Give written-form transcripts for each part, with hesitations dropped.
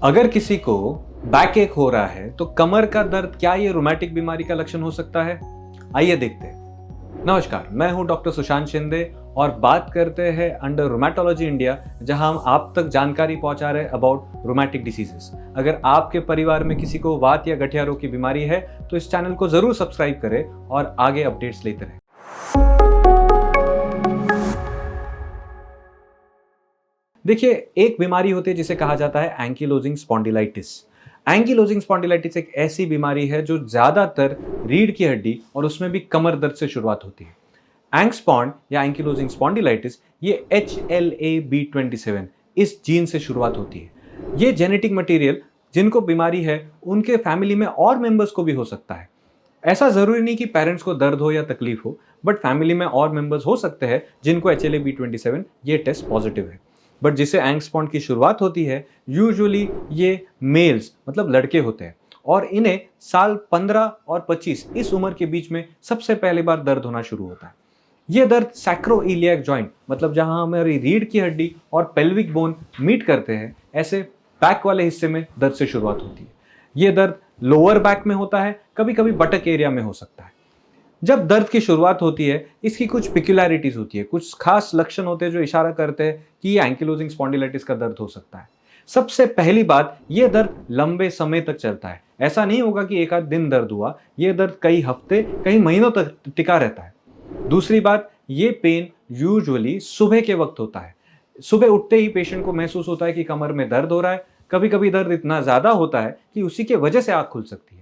अगर किसी को बैक एक हो रहा है तो कमर का दर्द क्या ये रोमैटिक बीमारी का लक्षण हो सकता है? आइए देखते हैं। नमस्कार, मैं हूं डॉक्टर सुशांत शिंदे और बात करते हैं अंडर रोमैटोलॉजी इंडिया, जहां हम आप तक जानकारी पहुंचा रहे हैं अबाउट रोमैटिक डिसीजेस। अगर आपके परिवार में किसी को वात या गठिया रोग की बीमारी है तो इस चैनल को जरूर सब्सक्राइब करें और आगे अपडेट्स लेते रहें। देखिए, एक बीमारी होती है जिसे कहा जाता है एंकिलोजिंग स्पॉन्डिलाइटिस। एंकिलोजिंग स्पॉन्डिलाइटिस एक ऐसी बीमारी है जो ज्यादातर रीढ़ की हड्डी और उसमें भी कमर दर्द से शुरुआत होती है। एंगस्पॉन्ड या एंकिलोजिंग स्पॉन्डिलाइटिस ये HLA-B27 इस जीन से शुरुआत होती है। ये जेनेटिक मटेरियल जिनको बीमारी है उनके फैमिली में और मेंबर्स को भी हो सकता है। ऐसा जरूरी नहीं कि पेरेंट्स को दर्द हो या तकलीफ हो, बट फैमिली में और मेंबर्स हो सकते हैं जिनको HLA-B27 ये टेस्ट पॉजिटिव है। बट जिसे एंगस्पॉन्ड की शुरुआत होती है यूजुअली ये मेल्स मतलब लड़के होते हैं और इन्हें साल 15 और 25 इस उम्र के बीच में सबसे पहली बार दर्द होना शुरू होता है। ये दर्द सैक्रोइलियाक जॉइंट मतलब जहां हमारी रीढ़ की हड्डी और पेल्विक बोन मीट करते हैं, ऐसे बैक वाले हिस्से में दर्द से शुरुआत होती है। ये दर्द लोअर बैक में होता है, कभी कभी बटक एरिया में हो सकता है। जब दर्द की शुरुआत होती है इसकी कुछ पिक्युलैरिटीज होती है, कुछ खास लक्षण होते हैं जो इशारा करते हैं कि ये एंकिलोजिंग स्पॉन्डिलाइटिस का दर्द हो सकता है। सबसे पहली बात, ये दर्द लंबे समय तक चलता है। ऐसा नहीं होगा कि एक आध दिन दर्द हुआ, ये दर्द कई हफ्ते कई महीनों तक टिका रहता है। दूसरी बात, ये पेन यूजुअली सुबह के वक्त होता है। सुबह उठते ही पेशेंट को महसूस होता है कि कमर में दर्द हो रहा है। कभी कभी दर्द इतना ज्यादा होता है कि उसी के वजह से आंख खुल सकती है।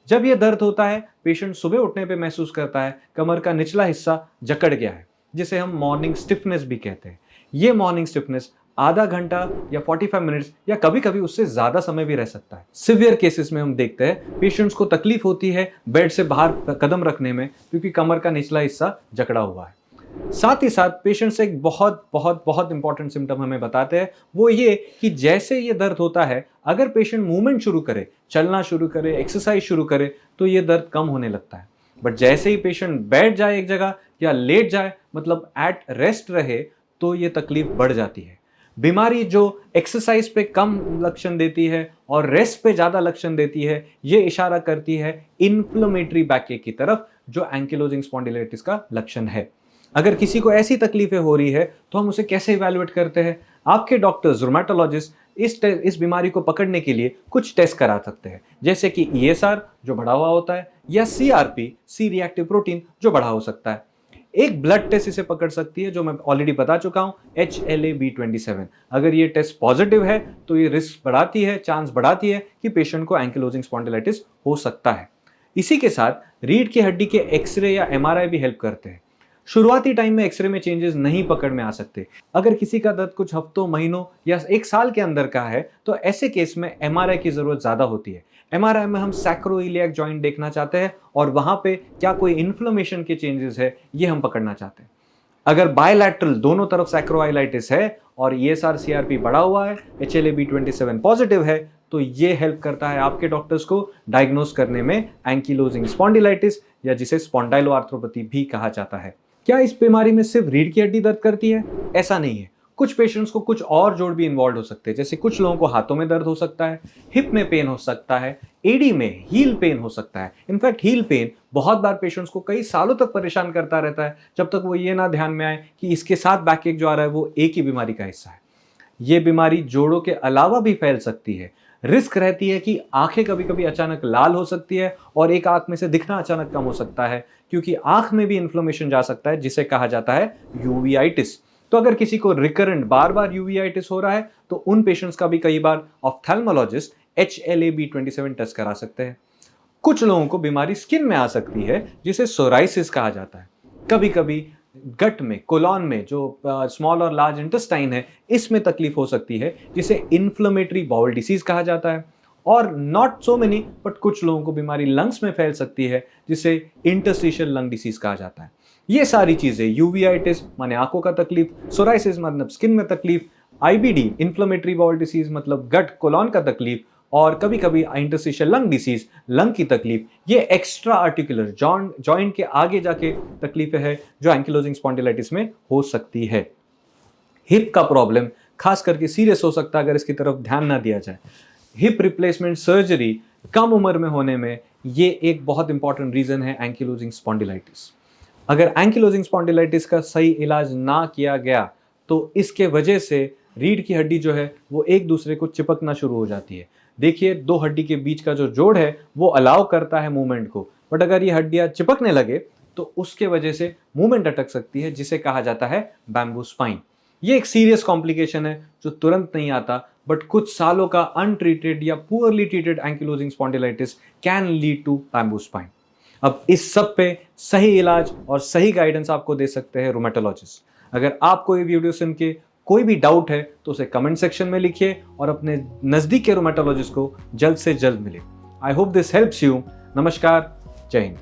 जब यह दर्द होता है पेशेंट सुबह उठने पे महसूस करता है कमर का निचला हिस्सा जकड़ गया है, जिसे हम मॉर्निंग स्टिफनेस भी कहते हैं। ये मॉर्निंग स्टिफनेस आधा घंटा या 45 मिनट्स या कभी कभी उससे ज्यादा समय भी रह सकता है। सिवियर केसेस में हम देखते हैं पेशेंट्स को तकलीफ होती है बेड से बाहर कदम रखने में क्योंकि कमर का निचला हिस्सा जकड़ा हुआ है। साथ ही साथ पेशेंट्स एक बहुत बहुत बहुत इंपॉर्टेंट सिम्टम हमें बताते हैं, वो ये कि जैसे ये दर्द होता है अगर पेशेंट मूवमेंट शुरू करे, चलना शुरू करे, एक्सरसाइज शुरू करे तो ये दर्द कम होने लगता है। बट जैसे ही पेशेंट बैठ जाए एक जगह या लेट जाए मतलब एट रेस्ट रहे तो ये तकलीफ बढ़ जाती है। बीमारी जो एक्सरसाइज पे कम लक्षण देती है और रेस्ट पे ज्यादा लक्षण देती है, ये इशारा करती है इन्फ्लेमेटरी बैकएक की तरफ, जो एंकिलोजिंग स्पॉन्डिलाइटिस का लक्षण है। अगर किसी को ऐसी तकलीफें हो रही है तो हम उसे कैसे इवैल्यूएट करते हैं? आपके डॉक्टर्स रोमैटोलॉजिस्ट इस बीमारी को पकड़ने के लिए कुछ टेस्ट करा सकते हैं, जैसे कि ESR जो बढ़ा हुआ होता है या CRP सी रिएक्टिव प्रोटीन जो बढ़ा हो सकता है। एक ब्लड टेस्ट इसे पकड़ सकती है जो मैं ऑलरेडी बता चुका हूं, HLA-B27। अगर ये टेस्ट पॉजिटिव है तो ये रिस्क बढ़ाती है, चांस बढ़ाती है कि पेशेंट को एंकिलोजिंग स्पॉन्डिलाइटिस हो सकता है। इसी के साथ रीढ़ की हड्डी के एक्सरे या MRI भी हेल्प करते हैं। शुरुआती टाइम में एक्सरे में चेंजेस नहीं पकड़ में आ सकते। अगर किसी का दर्द कुछ हफ्तों, महीनों या एक साल के अंदर का है तो ऐसे केस में MRI की जरूरत ज्यादा होती है। MRI में हम सैक्रोइलियाक जॉइंट देखना चाहते हैं और वहां पे क्या कोई इन्फ्लेमेशन के चेंजेस है ये हम पकड़ना चाहते हैं। अगर बायलैटरल दोनों तरफ सैक्रोइलाइटिस है और ESR CRP बढ़ा हुआ है, HLA-B27 पॉजिटिव है, तो ये हेल्प करता है आपके डॉक्टर्स को डायग्नोस करने में एंकिलोजिंग स्पॉन्डिलाइटिस या जिसे स्पॉन्डाइलोआर्थ्रोपैथी भी कहा जाता है। क्या इस बीमारी में सिर्फ रीढ़ की हड्डी दर्द करती है? ऐसा नहीं है। कुछ पेशेंट्स को कुछ और जोड़ भी इन्वॉल्व हो सकते हैं, जैसे कुछ लोगों को हाथों में दर्द हो सकता है, हिप में पेन हो सकता है, एडी में हील पेन हो सकता है। इनफैक्ट हील पेन बहुत बार पेशेंट्स को कई सालों तक परेशान करता रहता है जब तक वो ये ना ध्यान में आए कि इसके साथ बैकएक जो आ रहा है वो एक ही बीमारी का हिस्सा है। ये बीमारी जोड़ों के अलावा भी फैल सकती है। रिस्क रहती है कि आंखें कभी कभी अचानक लाल हो सकती है और एक आंख में से दिखना अचानक कम हो सकता है, क्योंकि आंख में भी इन्फ्लेमेशन जा सकता है जिसे कहा जाता है यूवीआइटिस। तो अगर किसी को रिकरेंट बार बार यूवीआइटिस हो रहा है तो उन पेशेंट्स का भी कई बार ऑप्थेल्मोलॉजिस्ट HLA-B27 टेस्ट करा सकते हैं। कुछ लोगों को बीमारी स्किन में आ सकती है जिसे सोराइसिस कहा जाता है। कभी कभी गट में, कोलॉन में जो स्मॉल और लार्ज इंटेस्टाइन है, इसमें तकलीफ हो सकती है जिसे इन्फ्लेमेटरी बाउल डिसीज कहा जाता है। और नॉट सो मेनी बट कुछ लोगों को बीमारी लंग्स में फैल सकती है जिसे इंटरस्टिशियल लंग डिसीज कहा जाता है। ये सारी चीजें, यूवीआइटिस माने आंखों का तकलीफ, सोराइसिस मतलब स्किन में तकलीफ, IBD इन्फ्लेमेटरी बाउल डिसीज मतलब गट कोलॉन का तकलीफ, और कभी कभी इंटरस्टिशियल लंग डिसीज लंग की तकलीफ, ये एक्स्ट्रा आर्टिकुलर जॉइंट के आगे जाके तकलीफें है जो एंकिलोजिंग स्पॉन्डिलाइटिस में हो सकती है। हिप का प्रॉब्लम खास करके सीरियस हो सकता है अगर इसकी तरफ ध्यान ना दिया जाए। हिप रिप्लेसमेंट सर्जरी कम उम्र में होने में ये एक बहुत इंपॉर्टेंट रीजन है एंकिलोजिंग स्पॉन्डिलाइटिस। अगर एंकिलोजिंग स्पॉन्डिलाइटिस का सही इलाज ना किया गया तो इसके वजह से रीढ़ की हड्डी जो है वो एक दूसरे को चिपकना शुरू हो जाती है। देखिए, दो हड्डी के बीच का जो जोड़ है वो अलाउ करता है मूवमेंट को, बट अगर ये हड्डियां चिपकने लगे तो उसके वजह से मूवमेंट अटक सकती है, जिसे कहा जाता है बैम्बू स्पाइन। ये एक सीरियस कॉम्प्लिकेशन है जो तुरंत नहीं आता, बट कुछ सालों का अनट्रीटेड या poorly treated ankylosing spondylitis can lead to bamboo spine. अब इस सब पे सही इलाज और सही गाइडेंस आपको दे सकते हैं रूमेटोलॉजिस्ट। अगर आपको ये वीडियो सुन के कोई भी डाउट है तो उसे कमेंट सेक्शन में लिखिए और अपने नजदीक के रूमेटोलॉजिस्ट को जल्द से जल्द मिले। I hope this helps you. नमस्कार, जय हिंद।